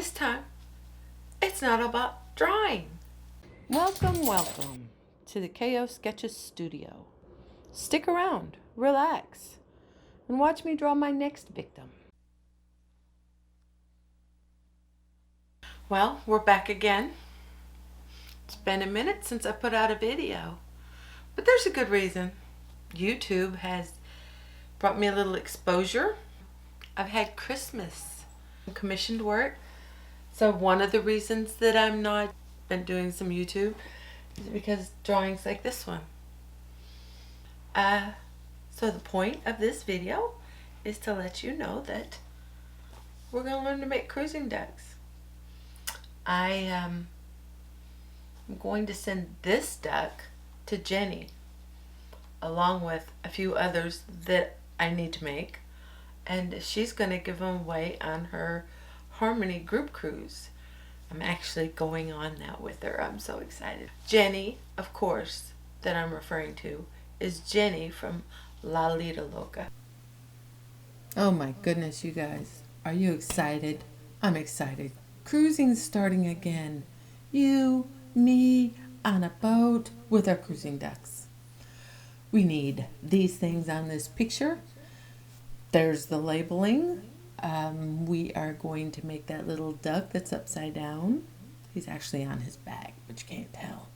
This time, it's not about drawing. Welcome to the KO Sketches studio. Stick around, relax, and watch me draw my next victim. Well, we're back again. It's been a minute since I put out a video, but there's a good reason. YouTube has brought me a little exposure. I've had Christmas commissioned work. So one of the reasons that I'm not been doing some YouTube is because drawings like this one. So the point of this video is to let you know that we're going to learn to make cruising ducks. I am going to send this duck to Jenny along with a few others that I need to make, and she's going to give them away on her Harmony group cruise. I'm actually going on that with her. I'm so excited. Jenny, of course, that I'm referring to is Jenny from La Lita Loca. Oh my goodness, you guys. Are you excited? I'm excited. Cruising's starting again. You, me, on a boat with our cruising ducks. We need these things on this picture. There's the labeling. We are going to make that little duck that's upside down. He's actually on his back, but you can't tell.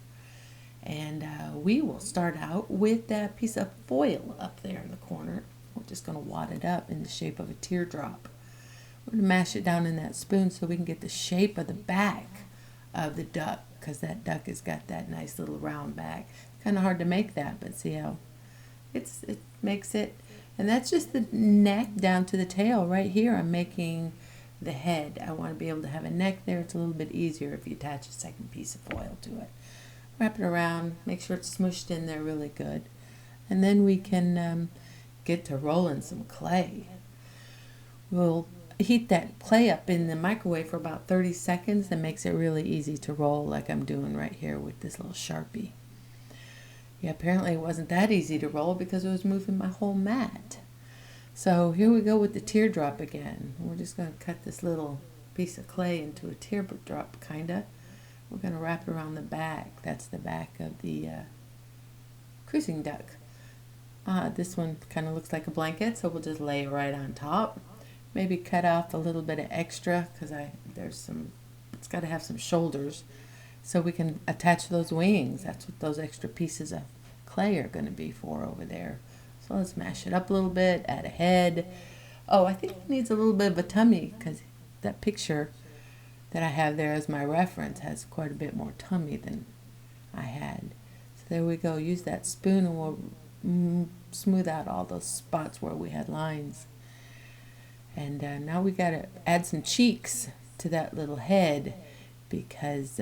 And we will start out with that piece of foil up there in the corner. We're just going to wad it up in the shape of a teardrop. We're going to mash it down in that spoon so we can get the shape of the back of the duck, because that duck has got that nice little round back. Kind of hard to make that, but see how it makes it. And that's just the neck down to the tail right here. I'm making the head. I want to be able to have a neck there. It's a little bit easier if you attach a second piece of foil to it. Wrap it around, make sure it's smooshed in there really good. And then we can get to rolling some clay. We'll heat that clay up in the microwave for about 30 seconds. That makes it really easy to roll, like I'm doing right here with this little Sharpie. Yeah, apparently it wasn't that easy to roll because it was moving my whole mat. So here we go with the teardrop again. We're just going to cut this little piece of clay into a teardrop, kind of. We're going to wrap it around the back. That's the back of the cruising duck. This one kind of looks like a blanket, so we'll just lay it right on top. Maybe cut off a little bit of extra because it's got to have some shoulders, so we can attach those wings. That's what those extra pieces of clay are going to be for over there. So let's mash it up a little bit, add a head. Oh, I think it needs a little bit of a tummy because that picture that I have there as my reference has quite a bit more tummy than I had. So there we go. Use that spoon and we'll smooth out all those spots where we had lines. And now we got to add some cheeks to that little head because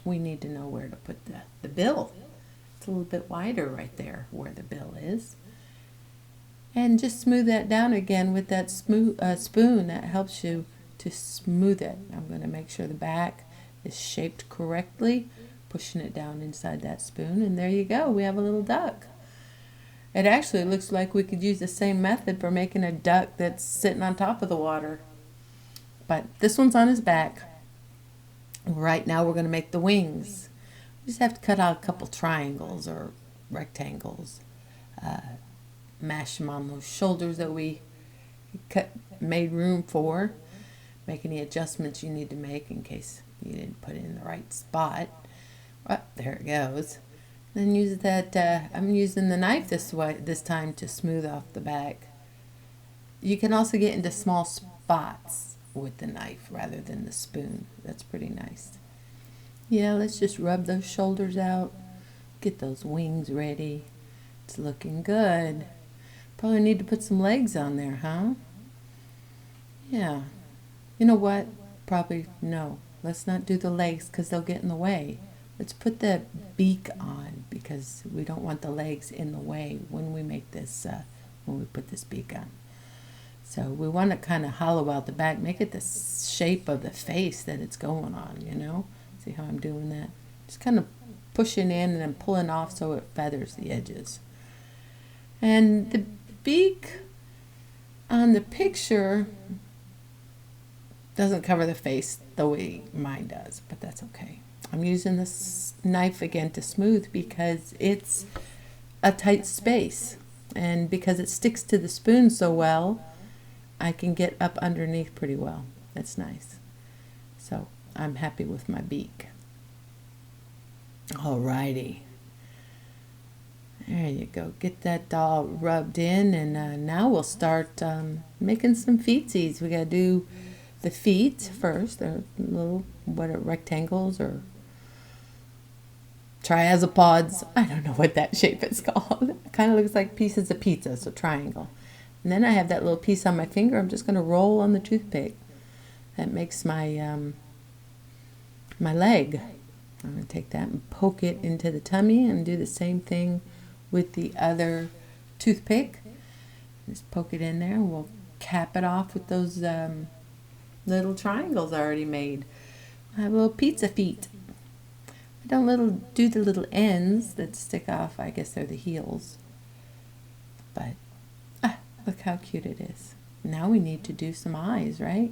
we need to know where to put the bill. It's a little bit wider right there where the bill is. And just smooth that down again with that spoon. That helps you to smooth it. I'm going to make sure the back is shaped correctly, pushing it down inside that spoon. And there you go. We have a little duck. It actually looks like we could use the same method for making a duck that's sitting on top of the water. But this one's on his back. Right now we're going to make the wings. We just have to cut out a couple triangles or rectangles. Mash them on those shoulders that we made room for. Make any adjustments you need to make in case you didn't put it in the right spot. Oh, there it goes. Then use that, I'm using the knife this time to smooth off the back. You can also get into small spots with the knife rather than the spoon. That's pretty nice. Yeah, let's just rub those shoulders out. Get those wings ready. It's looking good. Probably need to put some legs on there, huh? Yeah. You know what? Probably no. Let's not do the legs because they'll get in the way. Let's put the beak on because we don't want the legs in the way when we make this, when we put this beak on. So we want to kind of hollow out the back, make it the shape of the face that it's going on, you know? See how I'm doing that? Just kind of pushing in and then pulling off so it feathers the edges. And the beak on the picture Doesn't cover the face the way mine does, but that's okay. I'm using this knife again to smooth because it's a tight space. And because it sticks to the spoon so well, I can get up underneath pretty well. That's nice. So I'm happy with my beak. Alrighty. There you go. Get that all rubbed in, and now we'll start making some feetsies. We got to do the feet first. They're little, what are rectangles or triazopods? I don't know what that shape is called. It kind of looks like pieces of pizza, so triangle. And then I have that little piece on my finger. I'm just going to roll on the toothpick. That makes my my leg. I'm going to take that and poke it into the tummy and do the same thing with the other toothpick. Just poke it in there and we'll cap it off with those little triangles I already made. I have little pizza feet. I don't do the little ends that stick off. I guess they're the heels. But look how cute it is. Now we need to do some eyes, right?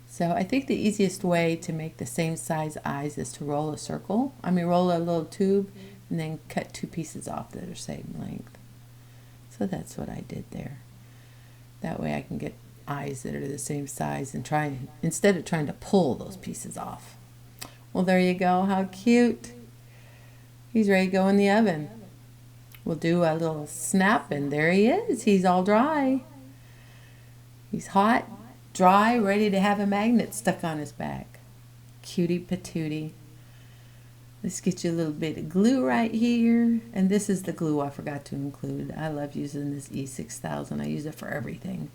So I think the easiest way to make the same size eyes is to roll a circle. Roll a little tube and then cut two pieces off that are same length. So that's what I did there. That way I can get eyes that are the same size and instead of trying to pull those pieces off. Well, there you go. How cute. He's ready to go in the oven. We'll do a little snap and there he is. He's all dry. He's hot, dry, ready to have a magnet stuck on his back. Cutie patootie. Let's get you a little bit of glue right here. And this is the glue I forgot to include. I love using this E6000. I use it for everything.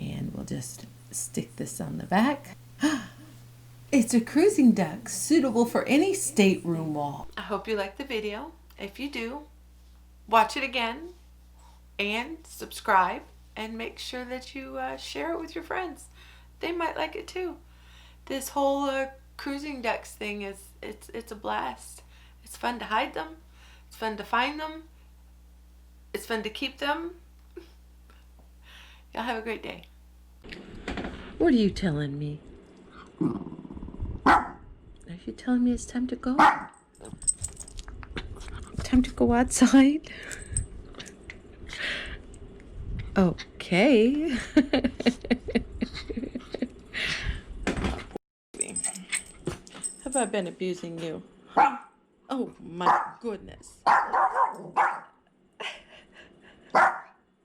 And we'll just stick this on the back. It's a cruising duck, suitable for any stateroom wall. I hope you liked the video. If you do, watch it again and subscribe and make sure that you share it with your friends. They might like it too. This whole cruising ducks thing it's a blast. It's fun to hide them. It's fun to find them. It's fun to keep them. Y'all have a great day. What are you telling me? Are you telling me it's time to go? Time to go outside? Okay. Have I been abusing you? Oh my goodness.